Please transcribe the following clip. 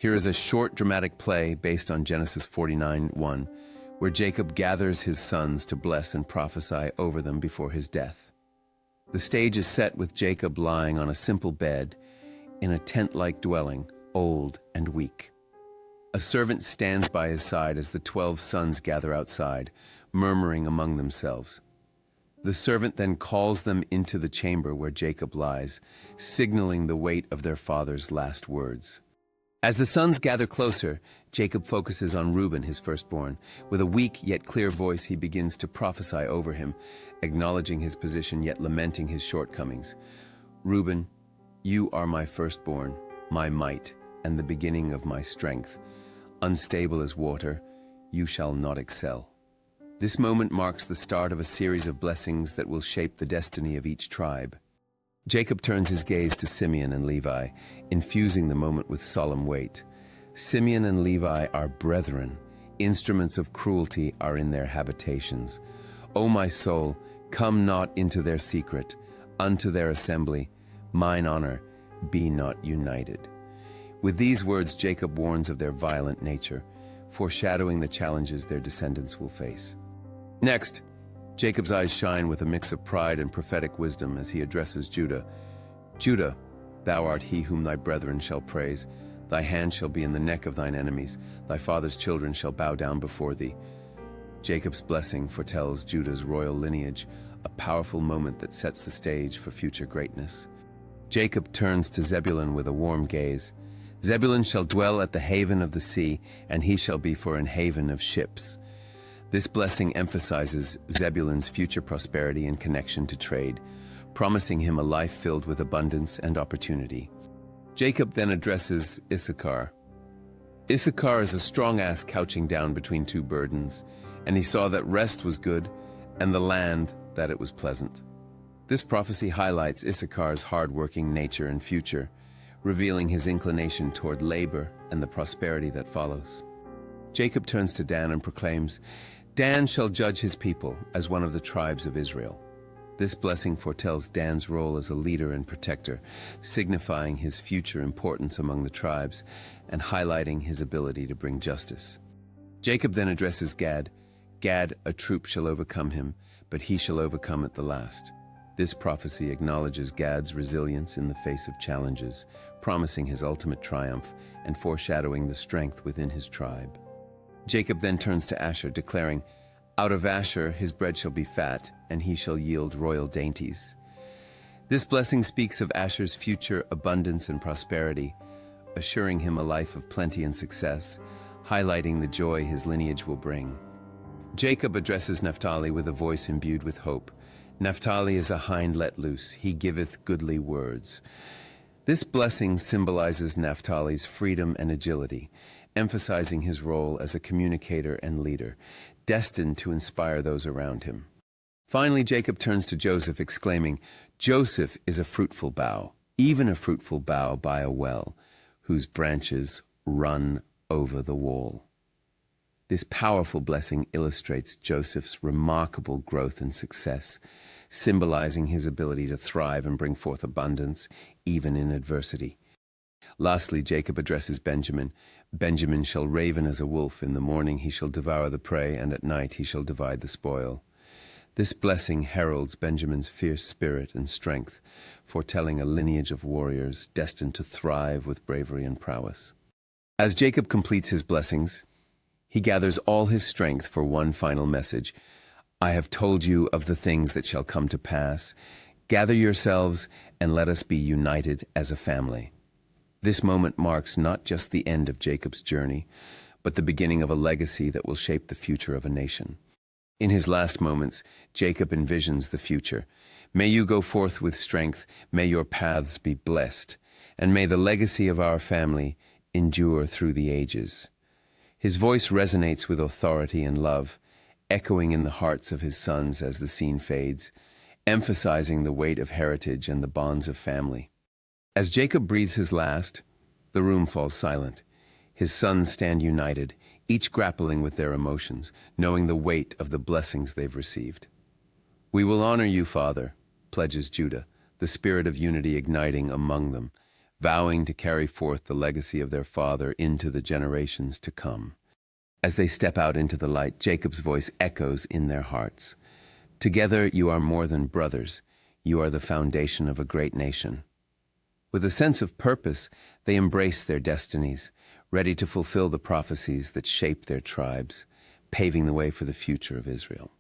Here is a short dramatic play based on Genesis 49:1, where Jacob gathers his sons to bless and prophesy over them before his death. The stage is set with Jacob lying on a simple bed in a tent-like dwelling, old and weak. A servant stands by his side as the 12 sons gather outside, murmuring among themselves. The servant then calls them into the chamber where Jacob lies, signaling the weight of their father's last words. As the sons gather closer, Jacob focuses on Reuben, his firstborn. With a weak yet clear voice, he begins to prophesy over him, acknowledging his position yet lamenting his shortcomings. Reuben, you are my firstborn, my might, and the beginning of my strength. Unstable as water, you shall not excel. This moment marks the start of a series of blessings that will shape the destiny of each tribe. Jacob turns his gaze to Simeon and Levi, infusing the moment with solemn weight. Simeon and Levi are brethren. Instruments of cruelty are in their habitations. O my soul, come not into their secret, unto their assembly. Mine honor, be not united. With these words, Jacob warns of their violent nature, foreshadowing the challenges their descendants will face. Next, Jacob's eyes shine with a mix of pride and prophetic wisdom as he addresses Judah. Judah, thou art he whom thy brethren shall praise. Thy hand shall be in the neck of thine enemies. Thy father's children shall bow down before thee. Jacob's blessing foretells Judah's royal lineage, a powerful moment that sets the stage for future greatness. Jacob turns to Zebulun with a warm gaze. Zebulun shall dwell at the haven of the sea, and he shall be for an haven of ships. This blessing emphasizes Zebulun's future prosperity and connection to trade, promising him a life filled with abundance and opportunity. Jacob then addresses Issachar. Issachar is a strong ass couching down between two burdens, and he saw that rest was good, and the land that it was pleasant. This prophecy highlights Issachar's hard-working nature and future, revealing his inclination toward labor and the prosperity that follows. Jacob turns to Dan and proclaims, Dan shall judge his people as one of the tribes of Israel. This blessing foretells Dan's role as a leader and protector, signifying his future importance among the tribes and highlighting his ability to bring justice. Jacob then addresses Gad. Gad, a troop shall overcome him, but he shall overcome at the last. This prophecy acknowledges Gad's resilience in the face of challenges, promising his ultimate triumph and foreshadowing the strength within his tribe. Jacob then turns to Asher, declaring, out of Asher his bread shall be fat, and he shall yield royal dainties. This blessing speaks of Asher's future abundance and prosperity, assuring him a life of plenty and success, highlighting the joy his lineage will bring. Jacob addresses Naphtali with a voice imbued with hope. Naphtali is a hind let loose, he giveth goodly words. This blessing symbolizes Naphtali's freedom and agility, emphasizing his role as a communicator and leader, destined to inspire those around him. Finally, Jacob turns to Joseph, exclaiming, Joseph is a fruitful bough, even a fruitful bough by a well, whose branches run over the wall. This powerful blessing illustrates Joseph's remarkable growth and success, symbolizing his ability to thrive and bring forth abundance, even in adversity. Lastly, Jacob addresses Benjamin. Benjamin shall raven as a wolf. In the morning he shall devour the prey, and at night he shall divide the spoil. This blessing heralds Benjamin's fierce spirit and strength, foretelling a lineage of warriors destined to thrive with bravery and prowess. As Jacob completes his blessings, he gathers all his strength for one final message. I have told you of the things that shall come to pass. Gather yourselves and let us be united as a family. This moment marks not just the end of Jacob's journey, but the beginning of a legacy that will shape the future of a nation. In his last moments, Jacob envisions the future. May you go forth with strength, may your paths be blessed, and may the legacy of our family endure through the ages. His voice resonates with authority and love, echoing in the hearts of his sons as the scene fades, emphasizing the weight of heritage and the bonds of family. As Jacob breathes his last, the room falls silent. His sons stand united, each grappling with their emotions, knowing the weight of the blessings they've received. We will honor you, Father, pledges Judah, the spirit of unity igniting among them. vowing to carry forth the legacy of their father into the generations to come. As they step out into the light, Jacob's voice echoes in their hearts. Together you are more than brothers. You are the foundation of a great nation. With a sense of purpose, they embrace their destinies, ready to fulfill the prophecies that shape their tribes, paving the way for the future of Israel.